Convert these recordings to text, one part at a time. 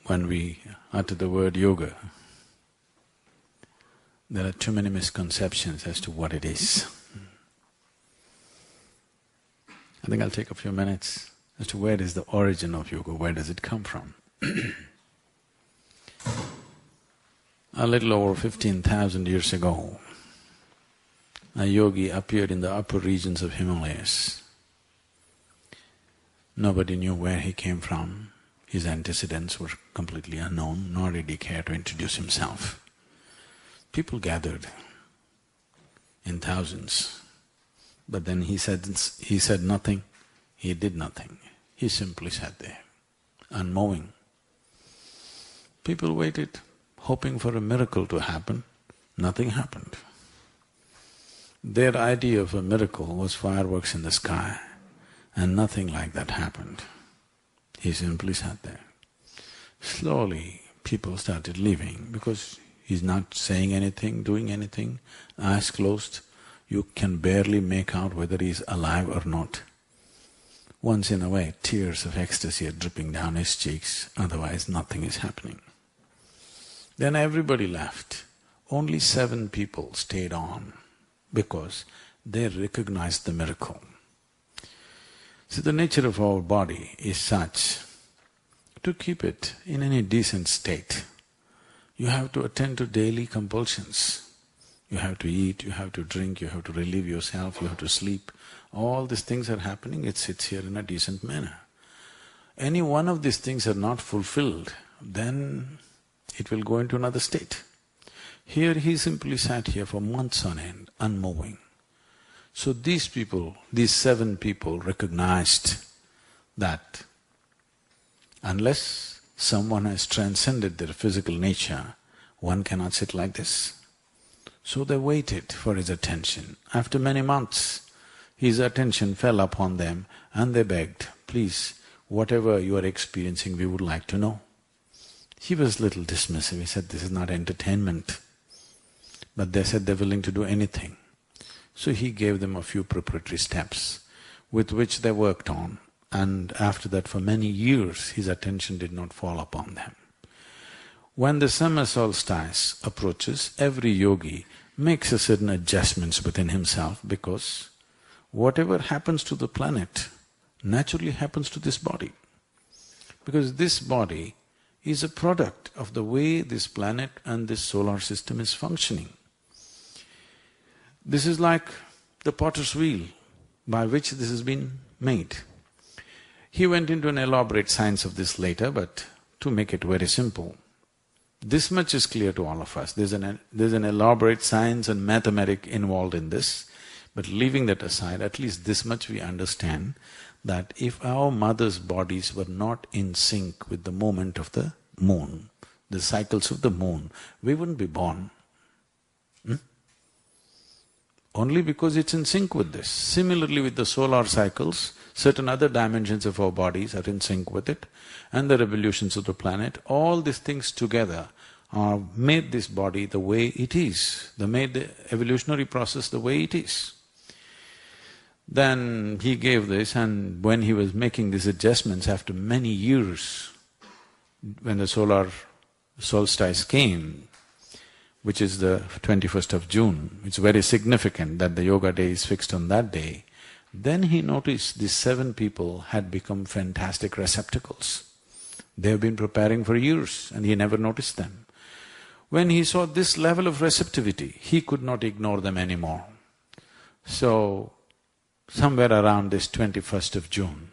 when we utter the word yoga, there are too many misconceptions as to what it is. I think I'll take a few minutes as to where is the origin of yoga, where does it come from. A little over 15,000 years ago, a yogi appeared in the upper regions of Himalayas. Nobody knew where he came from, his antecedents were completely unknown, nor did he care to introduce himself. People gathered in thousands, but then he said nothing, he did nothing, he simply sat there, unmoving. People waited, hoping for a miracle to happen, nothing happened. Their idea of a miracle was fireworks in the sky, and nothing like that happened. He simply sat there. Slowly, people started leaving because he's not saying anything, doing anything, eyes closed, you can barely make out whether he's alive or not. Once in a way, tears of ecstasy are dripping down his cheeks, otherwise nothing is happening. Then everybody left. Only 7 people stayed on because they recognized the miracle. See, the nature of our body is such, to keep it in any decent state, you have to attend to daily compulsions. You have to eat, you have to drink, you have to relieve yourself, you have to sleep. All these things are happening, it sits here in a decent manner. Any one of these things are not fulfilled, then it will go into another state. Here he simply sat here for months on end, unmoving. So these people, these 7 people recognized that unless someone has transcended their physical nature, one cannot sit like this. So they waited for his attention. After many months, his attention fell upon them and they begged, please, whatever you are experiencing, we would like to know. He was little dismissive, he said, this is not entertainment. But they said they're willing to do anything. So he gave them a few preparatory steps with which they worked on, and after that for many years his attention did not fall upon them. When the summer solstice approaches, every yogi makes a certain adjustments within himself because whatever happens to the planet naturally happens to this body. Because this body is a product of the way this planet and this solar system is functioning. This is like the potter's wheel by which this has been made. He went into an elaborate science of this later, but to make it very simple, this much is clear to all of us. There's an elaborate science and mathematics involved in this, but leaving that aside, at least this much we understand that if our mother's bodies were not in sync with the movement of the moon, the cycles of the moon, we wouldn't be born. Only because it's in sync with this. Similarly with the solar cycles, certain other dimensions of our bodies are in sync with it, and the revolutions of the planet, all these things together made this body the way it is, they made the evolutionary process the way it is. Then he gave this, and when he was making these adjustments after many years, when the solar solstice came, which is the 21st of June, it's very significant that the yoga day is fixed on that day, then he noticed these 7 people had become fantastic receptacles. They have been preparing for years and he never noticed them. When he saw this level of receptivity, he could not ignore them anymore. So, somewhere around this 21st of June,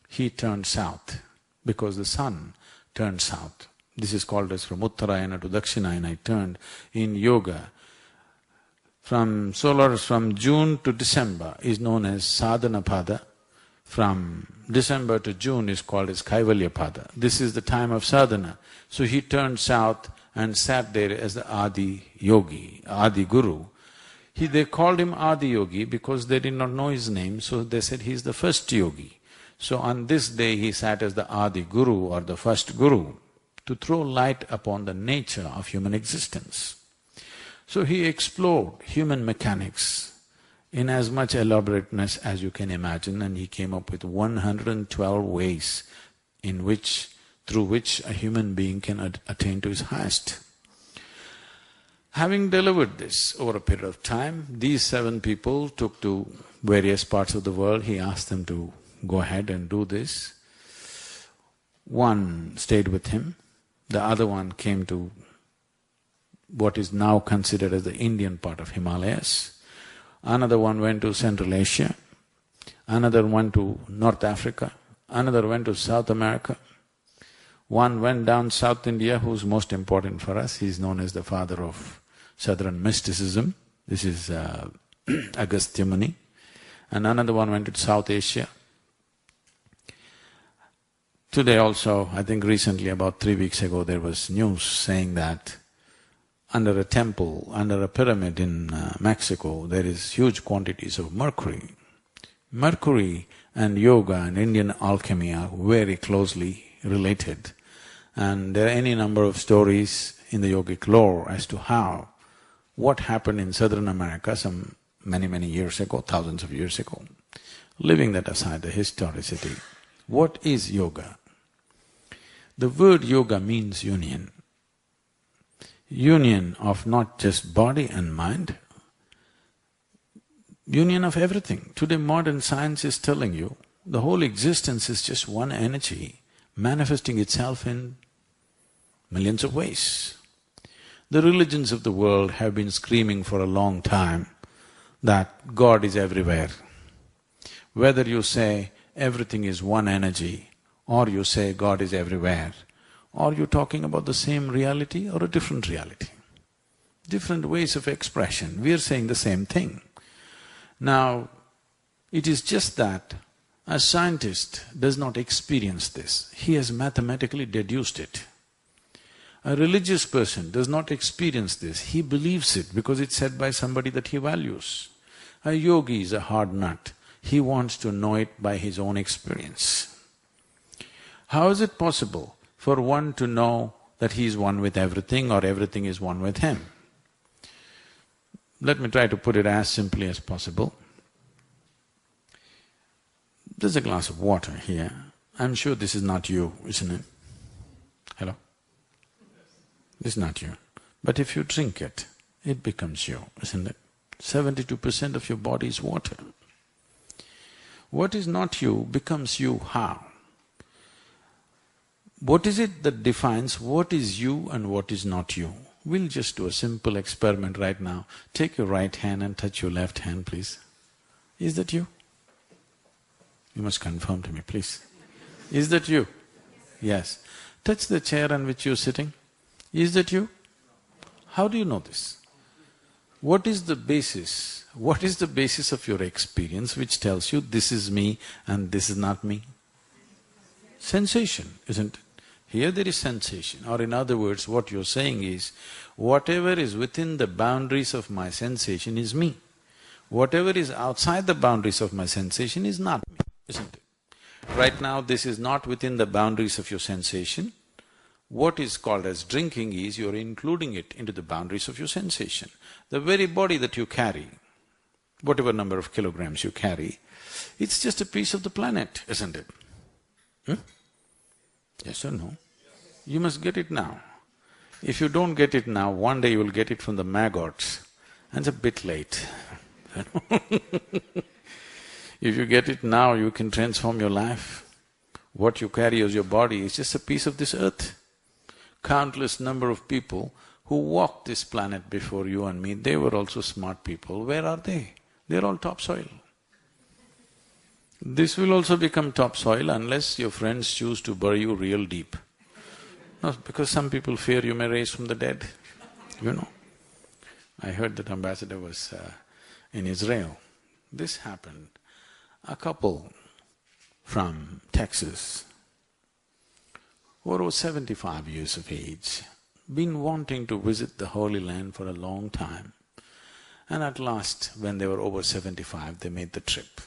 he turned south because the sun turned south. This is called as from Uttarayana to Dakshinayana, it turned. In yoga, from June to December is known as Sadhana Pada, from December to June is called as Kaivalya Pada. This is the time of sadhana. So he turned south and sat there as the Adi Yogi, Adi Guru. They called him Adi Yogi because they did not know his name, so they said he's the first yogi. So on this day he sat as the Adi Guru or the first Guru, to throw light upon the nature of human existence. So he explored human mechanics in as much elaborateness as you can imagine, and he came up with 112 ways in which through which a human being can attain to his highest. Having delivered this over a period of time, these 7 people took to various parts of the world. He asked them to go ahead and do this. One stayed with him, the other one came to what is now considered as the Indian part of Himalayas. Another one went to Central Asia, another went to North Africa, another went to South America. One went down South India, who's most important for us. He's known as the father of Southern mysticism. This is Agastya Muni. And another one went to South Asia. Today also, I think recently, about 3 weeks ago, there was news saying that under a temple, under a pyramid in Mexico, there is huge quantities of mercury. Mercury and yoga and Indian alchemy are very closely related. And there are any number of stories in the yogic lore as to how, what happened in Southern America some many years ago, thousands of years ago. Leaving that aside, the historicity, what is yoga? The word yoga means union. Union of not just body and mind, union of everything. Today modern science is telling you the whole existence is just one energy manifesting itself in millions of ways. The religions of the world have been screaming for a long time that God is everywhere. Whether you say everything is one energy or you say God is everywhere, or you're talking about the same reality or a different reality. Different ways of expression, we are saying the same thing. Now, it is just that a scientist does not experience this, he has mathematically deduced it. A religious person does not experience this, he believes it because it's said by somebody that he values. A yogi is a hard nut, he wants to know it by his own experience. How is it possible for one to know that he is one with everything or everything is one with him? Let me try to put it as simply as possible. There's a glass of water here. I'm sure this is not you, isn't it? Hello? This is not you. But if you drink it, it becomes you, isn't it? 72% of your body is water. What is not you becomes you how? What is it that defines what is you and what is not you? We'll just do a simple experiment right now. Take your right hand and touch your left hand, please. Is that you? You must confirm to me, please. Is that you? Yes. Touch the chair on which you're sitting. Is that you? How do you know this? What is the basis? What is the basis of your experience which tells you this is me and this is not me? Sensation, isn't it? Here there is sensation, or in other words, what you're saying is, whatever is within the boundaries of my sensation is me. Whatever is outside the boundaries of my sensation is not me, isn't it? Right now, this is not within the boundaries of your sensation. What is called as drinking is you're including it into the boundaries of your sensation. The very body that you carry, whatever number of kilograms you carry, it's just a piece of the planet, isn't it? Yes or no? You must get it now. If you don't get it now, one day you will get it from the maggots, and it's a bit late. If you get it now, you can transform your life. What you carry as your body is just a piece of this earth. Countless number of people who walked this planet before you and me, they were also smart people. Where are they? They're all topsoil. This will also become topsoil unless your friends choose to bury you real deep. No, because some people fear you may rise from the dead, you know. I heard that ambassador was in Israel. This happened. A couple from Texas who were over 75 years of age, been wanting to visit the Holy Land for a long time. And at last, when they were over 75, they made the trip.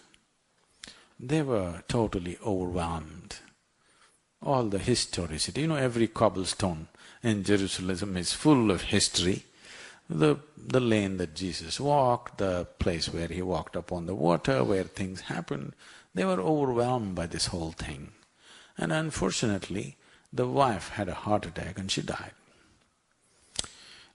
They were totally overwhelmed. All the historicity, you know, every cobblestone in Jerusalem is full of history. The lane that Jesus walked, the place where he walked upon the water, where things happened, they were overwhelmed by this whole thing. And unfortunately, The wife had a heart attack and she died.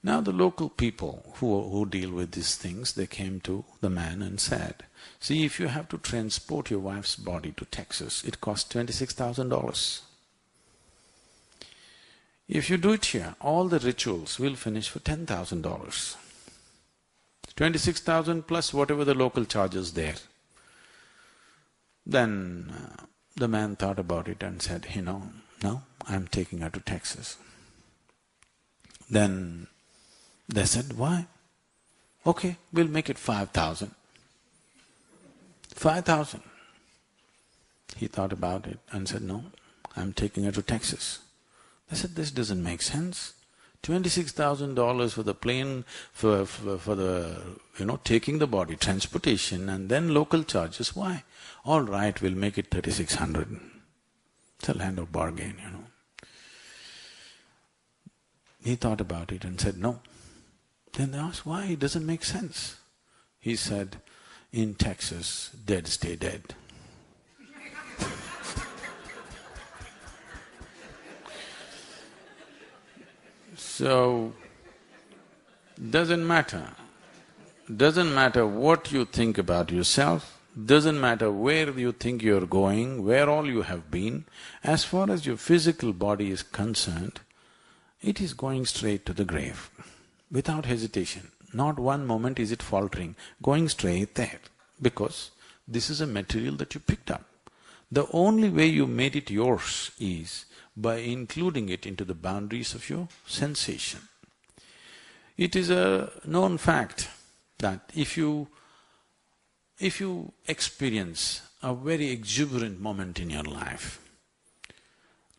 Now the local people who deal with these things, they came to the man and said, see, if you have to transport your wife's body to Texas, it costs $26,000. If you do it here, all the rituals will finish for $10,000. 26,000 plus whatever the local charges there. Then the man thought about it and said, no, I'm taking her to Texas. Then they said, why? Okay, we'll make it 5,000. 5,000. He thought about it and said, no, I'm taking her to Texas. They said, this doesn't make sense. $26,000 for the plane, for the, taking the body, transportation, and then local charges, why? All right, we'll make it 3,600. It's a land of bargain, He thought about it and said, no. Then they asked, why? It doesn't make sense. He said, in Texas, dead stay dead. So, doesn't matter what you think about yourself, doesn't matter where you think you're going, where all you have been, as far as your physical body is concerned, it is going straight to the grave, without hesitation. Not one moment is it faltering, going straight there, because this is a material that you picked up. The only way you made it yours is by including it into the boundaries of your sensation. It is a known fact that if you experience a very exuberant moment in your life,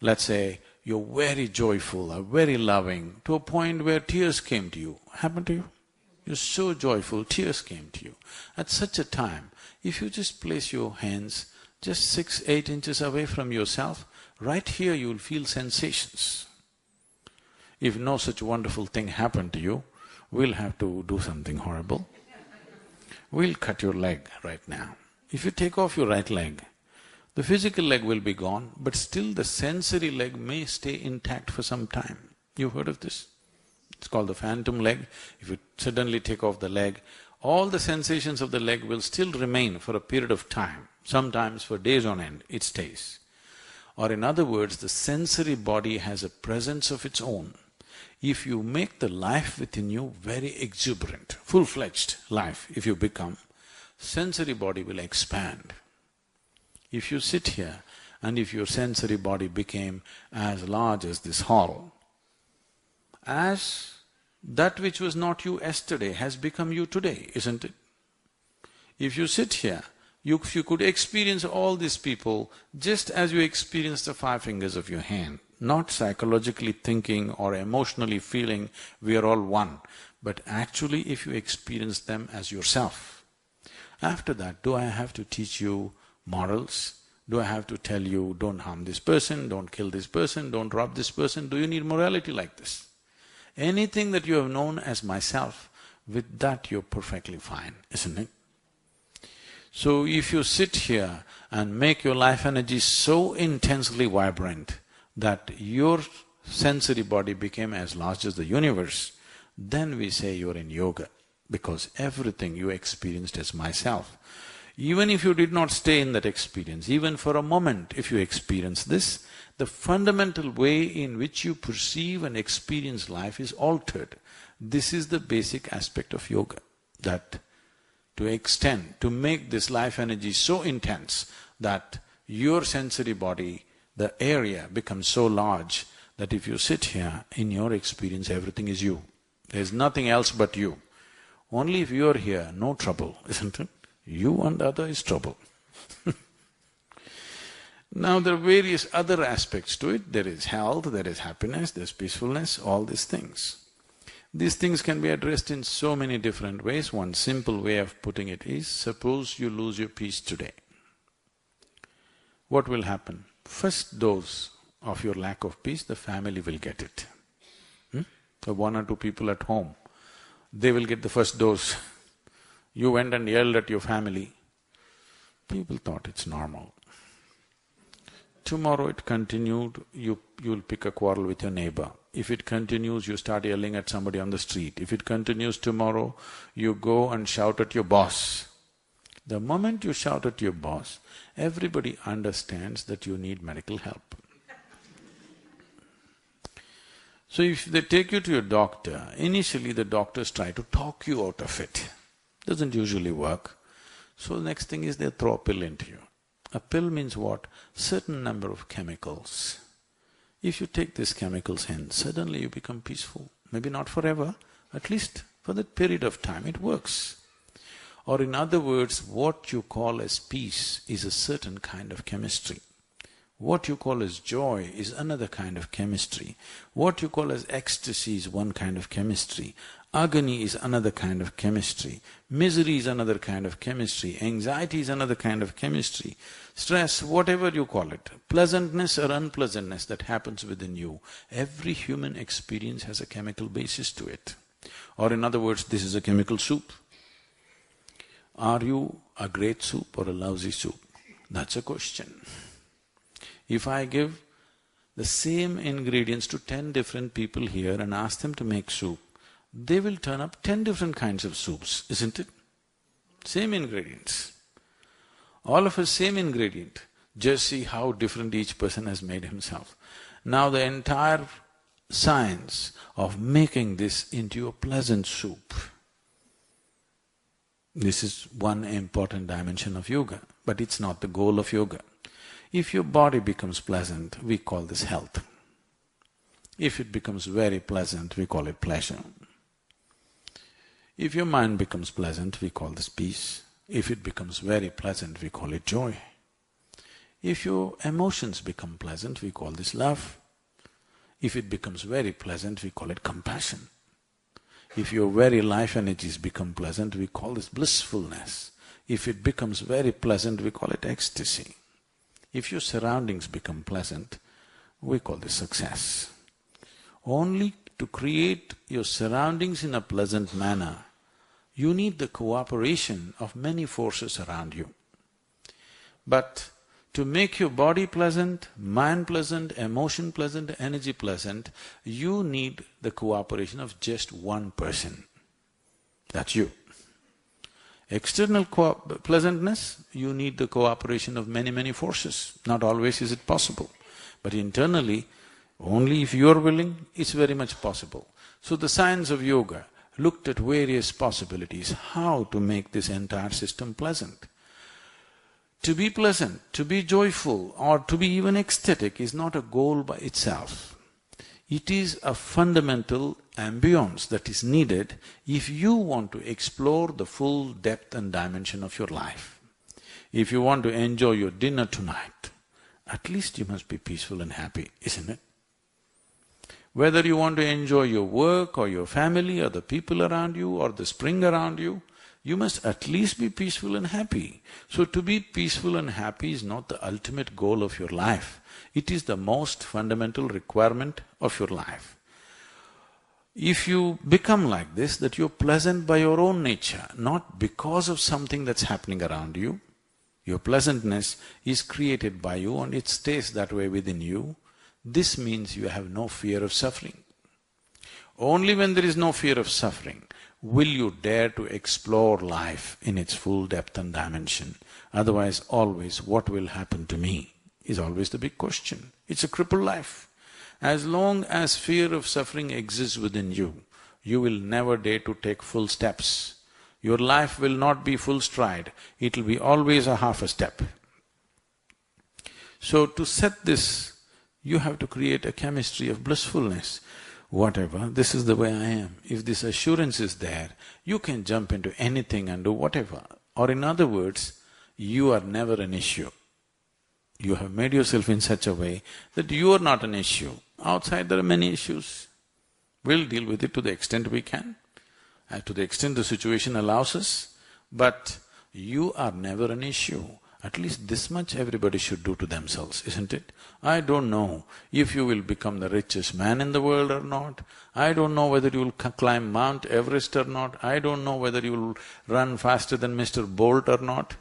let's say you're very joyful or very loving, to a point where tears came to you, happened to you? You're so joyful, tears came to you. At such a time, if you just place your hands just 6–8 inches away from yourself, right here you will feel sensations. If no such wonderful thing happened to you, we'll have to do something horrible. We'll cut your leg right now. If you take off your right leg, the physical leg will be gone, but still the sensory leg may stay intact for some time. You've heard of this? It's called the phantom leg. If you suddenly take off the leg, all the sensations of the leg will still remain for a period of time. Sometimes for days on end, it stays. Or in other words, the sensory body has a presence of its own. If you make the life within you very exuberant, full-fledged life, if you become, sensory body will expand. If you sit here and if your sensory body became as large as this hall, as that which was not you yesterday has become you today, isn't it? If you sit here, if you could experience all these people just as you experience the 5 fingers of your hand, not psychologically thinking or emotionally feeling we are all one, but actually if you experience them as yourself. After that, do I have to teach you morals? Do I have to tell you, don't harm this person, don't kill this person, don't rob this person? Do you need morality like this? Anything that you have known as myself, with that you're perfectly fine, isn't it? So if you sit here and make your life energy so intensely vibrant that your sensory body became as large as the universe, then we say you're in yoga, because everything you experienced as myself. Even if you did not stay in that experience, even for a moment if you experience this, the fundamental way in which you perceive and experience life is altered. This is the basic aspect of yoga, that to extend, to make this life energy so intense that your sensory body, the area becomes so large that if you sit here, in your experience everything is you. There's nothing else but you. Only if you're here, no trouble, isn't it? You and the other is trouble. Now there are various other aspects to it. There is health, there is happiness, there's peacefulness, all these things. These things can be addressed in so many different ways. One simple way of putting it is, suppose you lose your peace today. What will happen? First dose of your lack of peace, the family will get it. The 1 or 2 people at home, they will get the first dose. You went and yelled at your family. People thought it's normal. tomorrow it continued, you'll pick a quarrel with your neighbor. If it continues, you start yelling at somebody on the street. If it continues tomorrow, you go and shout at your boss. The moment you shout at your boss, everybody understands that you need medical help. So if they take you to your doctor, initially the doctors try to talk you out of it. Doesn't usually work. So the next thing is they throw a pill into you. A pill means what? Certain number of chemicals. If you take these chemicals in, suddenly you become peaceful. Maybe not forever, at least for that period of time it works. Or in other words, what you call as peace is a certain kind of chemistry. What you call as joy is another kind of chemistry. What you call as ecstasy is one kind of chemistry. Agony is another kind of chemistry. Misery is another kind of chemistry. Anxiety is another kind of chemistry. Stress, whatever you call it, pleasantness or unpleasantness that happens within you, every human experience has a chemical basis to it. Or in other words, this is a chemical soup. Are you a great soup or a lousy soup? That's a question. If I give the same ingredients to 10 different people here and ask them to make soup, they will turn up 10 different kinds of soups, isn't it? Same ingredients. All of us same ingredient, just see how different each person has made himself. Now the entire science of making this into a pleasant soup, this is one important dimension of yoga, but it's not the goal of yoga. If your body becomes pleasant, we call this health. If it becomes very pleasant, we call it pleasure. If your mind becomes pleasant, we call this peace. If it becomes very pleasant, we call it joy. If your emotions become pleasant, we call this love. If it becomes very pleasant, we call it compassion. If your very life energies become pleasant, we call this blissfulness. If it becomes very pleasant, we call it ecstasy. If your surroundings become pleasant, we call this success. Only to create your surroundings in a pleasant manner, you need the cooperation of many forces around you. But to make your body pleasant, mind pleasant, emotion pleasant, energy pleasant, you need the cooperation of just one person. That's you. External pleasantness, you need the cooperation of many forces. Not always is it possible. But internally, only if you're willing, it's very much possible. So the science of yoga looked at various possibilities, how to make this entire system pleasant. To be pleasant, to be joyful, or to be even ecstatic is not a goal by itself. It is a fundamental ambience that is needed if you want to explore the full depth and dimension of your life. If you want to enjoy your dinner tonight, at least you must be peaceful and happy, isn't it? Whether you want to enjoy your work or your family or the people around you or the spring around you, you must at least be peaceful and happy. So to be peaceful and happy is not the ultimate goal of your life, it is the most fundamental requirement of your life. If you become like this, that you're pleasant by your own nature, not because of something that's happening around you, your pleasantness is created by you and it stays that way within you, this means you have no fear of suffering. Only when there is no fear of suffering will you dare to explore life in its full depth and dimension. Otherwise, always, what will happen to me is always the big question. It's a crippled life. As long as fear of suffering exists within you, you will never dare to take full steps. Your life will not be full stride, it will be always a half a step. So to set this, you have to create a chemistry of blissfulness. Whatever, this is the way I am. If this assurance is there, you can jump into anything and do whatever. Or in other words, you are never an issue. You have made yourself in such a way that you are not an issue. Outside there are many issues. We'll deal with it to the extent we can, to the extent the situation allows us, but you are never an issue. At least this much everybody should do to themselves, isn't it? I don't know if you will become the richest man in the world or not. I don't know whether you will climb Mount Everest or not. I don't know whether you will run faster than Mr. Bolt or not.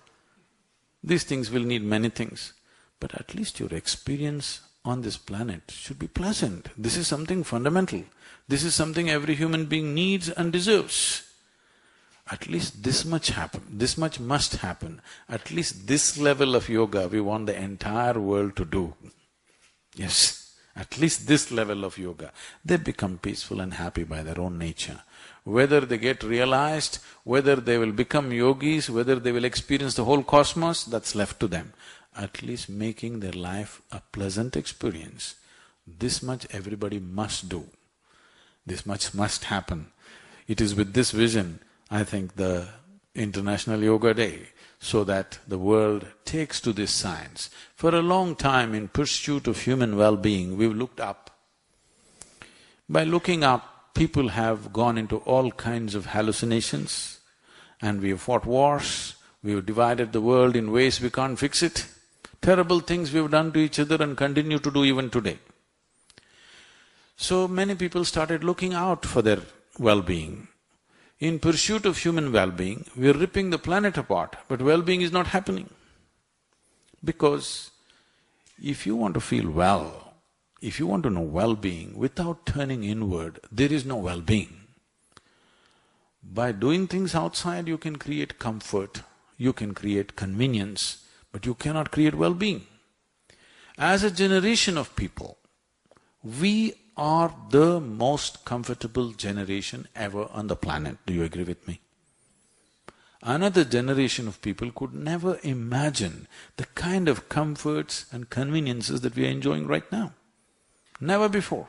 These things will need many things. but at least your experience on this planet should be pleasant. This is something fundamental. This is something every human being needs and deserves. At least this much must happen. At least this level of yoga we want the entire world to do. Yes, at least this level of yoga. They become peaceful and happy by their own nature. Whether they get realized, whether they will become yogis, whether they will experience the whole cosmos, that's left to them. At least making their life a pleasant experience. This much everybody must do. This much must happen. It is with this vision, I think, the International Yoga Day, so that the world takes to this science. For a long time, in pursuit of human well-being, we've looked up. By looking up, people have gone into all kinds of hallucinations, and we have fought wars, we have divided the world in ways we can't fix it. Terrible things we have done to each other and continue to do even today. So many people started looking out for their well-being. In pursuit of human well-being, we are ripping the planet apart, but well-being is not happening. Because if you want to feel well, if you want to know well-being without turning inward, there is no well-being. By doing things outside, you can create comfort, you can create convenience, but you cannot create well-being. As a generation of people, we are the most comfortable generation ever on the planet. Do you agree with me? Another generation of people could never imagine the kind of comforts and conveniences that we are enjoying right now. Never before.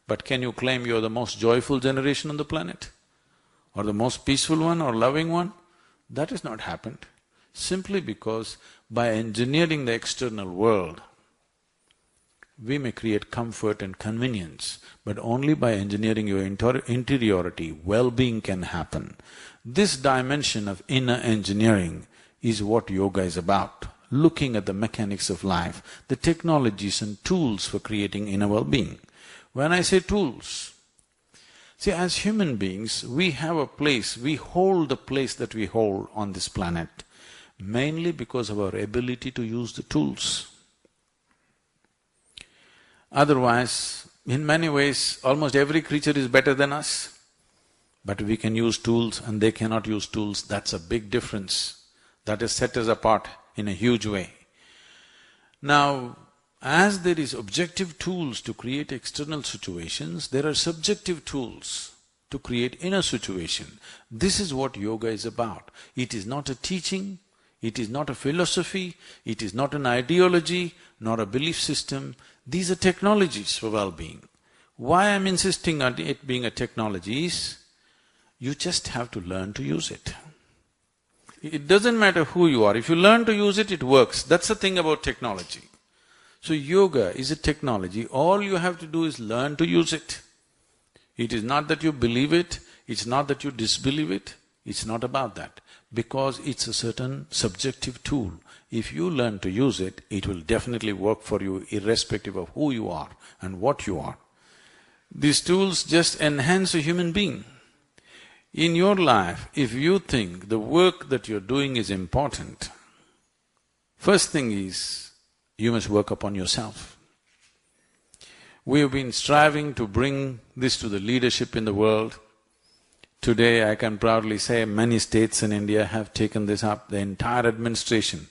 But can you claim you're the most joyful generation on the planet? Or the most peaceful one or loving one? That has not happened. Simply because by engineering the external world, we may create comfort and convenience, but only by engineering your interiority, well-being can happen. This dimension of inner engineering is what yoga is about, looking at the mechanics of life, the technologies and tools for creating inner well-being. When I say tools, see, as human beings, we have a place, we hold the place that we hold on this planet, mainly because of our ability to use the tools. Otherwise, in many ways, almost every creature is better than us, but we can use tools and they cannot use tools. That's a big difference. That has set us apart in a huge way. Now, as there is objective tools to create external situations, there are subjective tools to create inner situation. This is what yoga is about. It is not a teaching, it is not a philosophy, it is not an ideology, nor a belief system. These are technologies for well-being. Why I'm insisting on it being a technology is, you just have to learn to use it. It doesn't matter who you are, if you learn to use it, it works. That's the thing about technology. So yoga is a technology, all you have to do is learn to use it. It is not that you believe it, it's not that you disbelieve it, it's not about that. Because it's a certain subjective tool. If you learn to use it, it will definitely work for you irrespective of who you are and what you are. These tools just enhance a human being. In your life, if you think the work that you're doing is important, first thing is, you must work upon yourself. We have been striving to bring this to the leadership in the world. Today, I can proudly say many states in India have taken this up, the entire administration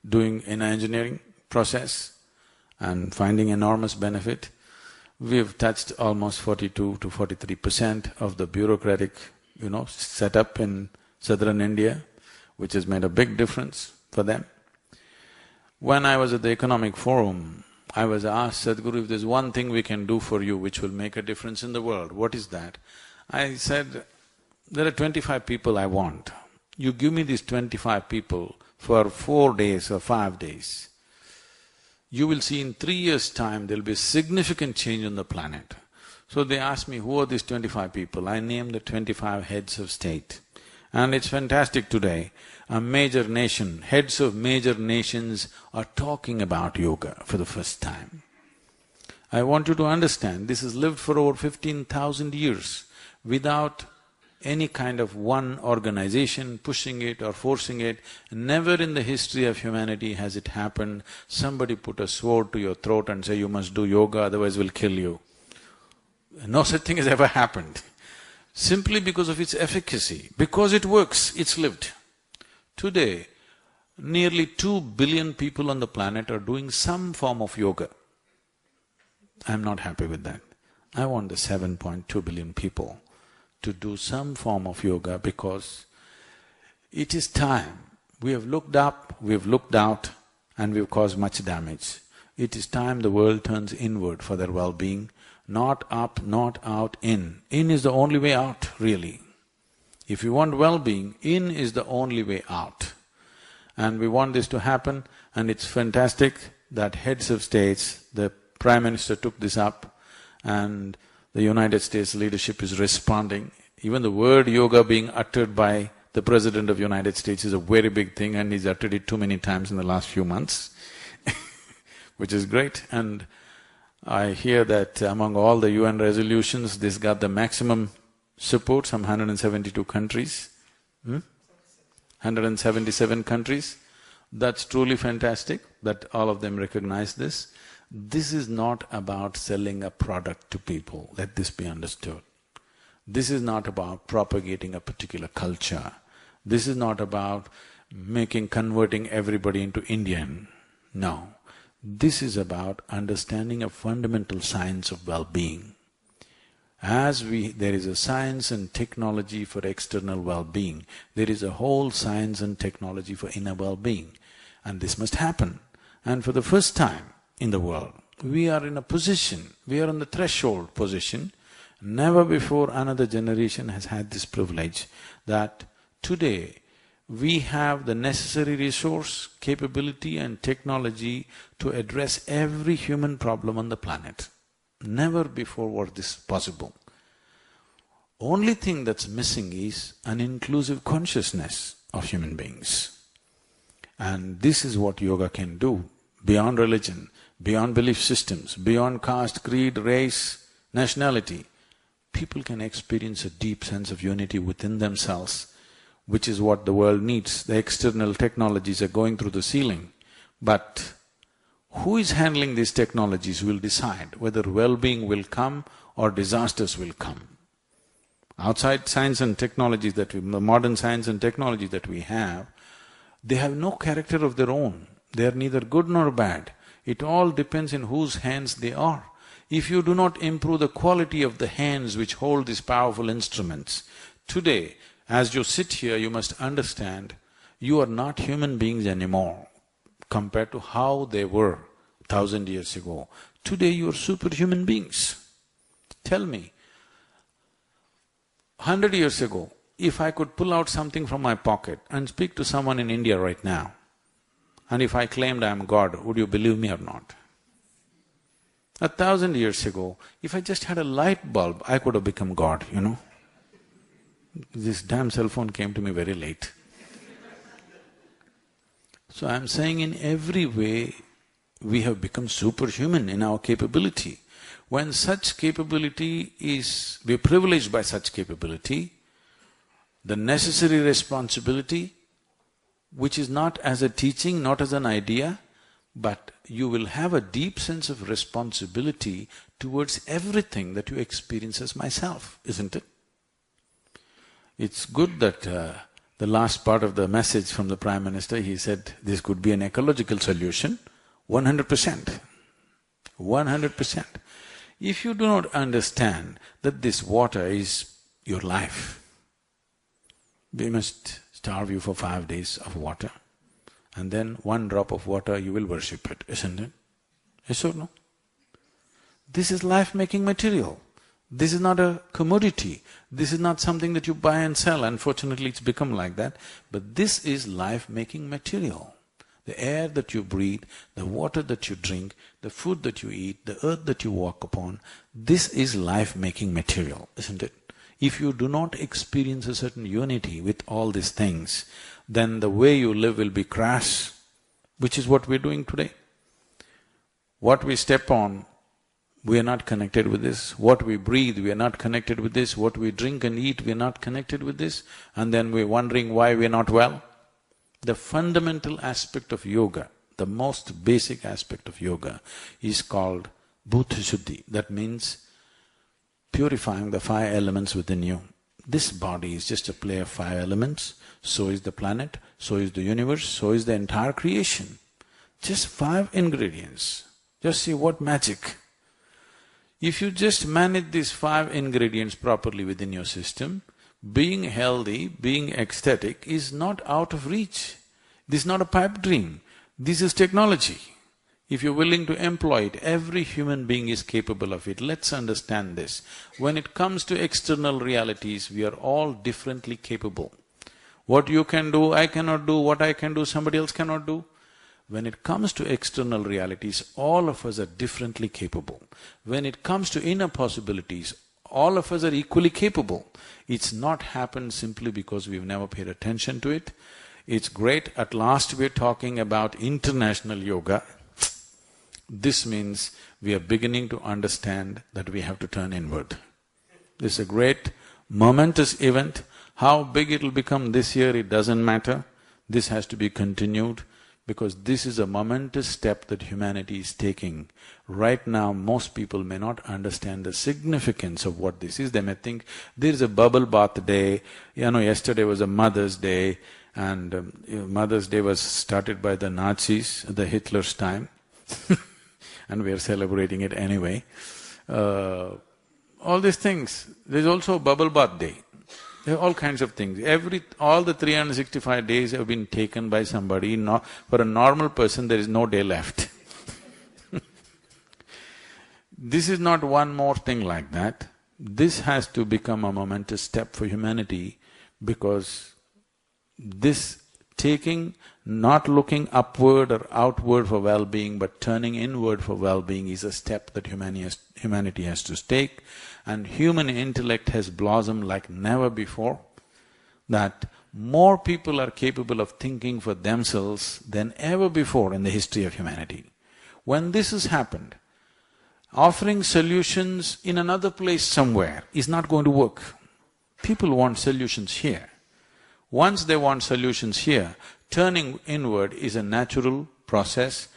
doing inner engineering process and finding enormous benefit. We've touched almost 42 to 43% of the bureaucratic, setup in southern India, which has made a big difference for them. When I was at the Economic Forum, I was asked, Sadhguru, if there's one thing we can do for you which will make a difference in the world, what is that? I said, there are 25 people I want. You give me these 25 people for 4 days or 5 days. You will see in 3 years' time there'll be a significant change on the planet. So they asked me, who are these 25 people? I named the 25 heads of state. And it's fantastic today, a major nation, heads of major nations are talking about yoga for the first time. I want you to understand, this has lived for over 15,000 years without any kind of one organization pushing it or forcing it. Never in the history of humanity has it happened, somebody put a sword to your throat and say, you must do yoga, otherwise we'll kill you. No such thing has ever happened. Simply because of its efficacy, because it works, it's lived. Today, nearly 2 billion people on the planet are doing some form of yoga. I'm not happy with that. I want the 7.2 billion people to do some form of yoga because it is time. We have looked up, we have looked out, and we've caused much damage. It is time the world turns inward for their well-being, not up, not out, in. In is the only way out, really. If you want well-being, in is the only way out. And we want this to happen, and it's fantastic that heads of states, the Prime Minister took this up, and the United States leadership is responding. Even the word yoga being uttered by the President of the United States is a very big thing, and he's uttered it too many times in the last few months which is great. And I hear that among all the UN resolutions, this got the maximum support, some 172 countries. 177 countries. That's truly fantastic that all of them recognize this. This is not about selling a product to people, let this be understood. This is not about propagating a particular culture. This is not about converting everybody into Indian. No. This is about understanding a fundamental science of well-being. There is a science and technology for external well-being, there is a whole science and technology for inner well-being. And this must happen. And for the first time in the world, we are in a position, we are on the threshold position, never before another generation has had this privilege, that today we have the necessary resource, capability and technology to address every human problem on the planet. Never before was this possible. Only thing that's missing is an inclusive consciousness of human beings. And this is what yoga can do, beyond religion, beyond belief systems, beyond caste, creed, race, nationality. People can experience a deep sense of unity within themselves, which is what the world needs. The external technologies are going through the ceiling, but who is handling these technologies will decide whether well-being will come or disasters will come. Outside science and technologies the modern science and technology that we have, they have no character of their own. They are neither good nor bad. It all depends in whose hands they are. If you do not improve the quality of the hands which hold these powerful instruments, today, as you sit here, you must understand, you are not human beings anymore compared to how they were 1,000 years ago. Today you are superhuman beings. Tell me, 100 years ago, if I could pull out something from my pocket and speak to someone in India right now, and if I claimed I am God, would you believe me or not? 1,000 years ago, if I just had a light bulb, I could have become God, you know. This damn cell phone came to me very late. So I'm saying in every way, we have become superhuman in our capability. When such capability is… we're privileged by such capability, the necessary responsibility, which is not as a teaching, not as an idea, but you will have a deep sense of responsibility towards everything that you experience as myself, isn't it? It's good that the last part of the message from the Prime Minister, he said this could be an ecological solution, 100%. 100%. If you do not understand that this water is your life, we must starve you for 5 days of water, and then 1 drop of water you will worship it, isn't it? Yes or no? This is life-making material. This is not a commodity. This is not something that you buy and sell. Unfortunately, it's become like that. But this is life-making material. The air that you breathe, the water that you drink, the food that you eat, the earth that you walk upon, this is life-making material, isn't it? If you do not experience a certain unity with all these things, then the way you live will be crass, which is what we're doing today. What we step on, we are not connected with this. What we breathe, we are not connected with this. What we drink and eat, we are not connected with this. And then we're wondering why we're not well. The fundamental aspect of yoga, the most basic aspect of yoga is called Bhuta Shuddhi. That means purifying the five elements within you. This body is just a play of five elements, so is the planet, so is the universe, so is the entire creation. Just five ingredients. Just see what magic. If you just manage these five ingredients properly within your system, being healthy, being ecstatic is not out of reach. This is not a pipe dream, this is technology. If you're willing to employ it, every human being is capable of it. Let's understand this. When it comes to external realities, we are all differently capable. What you can do, I cannot do, what I can do, somebody else cannot do. When it comes to external realities, all of us are differently capable. When it comes to inner possibilities, all of us are equally capable. It's not happened simply because we've never paid attention to it. It's great, at last we're talking about international yoga. This means we are beginning to understand that we have to turn inward. This is a great, momentous event. How big it'll become this year, it doesn't matter. This has to be continued, because this is a momentous step that humanity is taking. Right now, most people may not understand the significance of what this is. They may think, there's a bubble bath day, yesterday was a Mother's Day, and Mother's Day was started by the Nazis at the Hitler's time and we are celebrating it anyway. All these things, there's also a bubble bath day. There are all kinds of things. All the 365 days have been taken by somebody. For a normal person, there is no day left. This is not one more thing like that. This has to become a momentous step for humanity, because this taking, not looking upward or outward for well-being, but turning inward for well-being is a step that humanity has to take. And human intellect has blossomed like never before, that more people are capable of thinking for themselves than ever before in the history of humanity. When this has happened, offering solutions in another place somewhere is not going to work. People want solutions here. Once they want solutions here, turning inward is a natural process,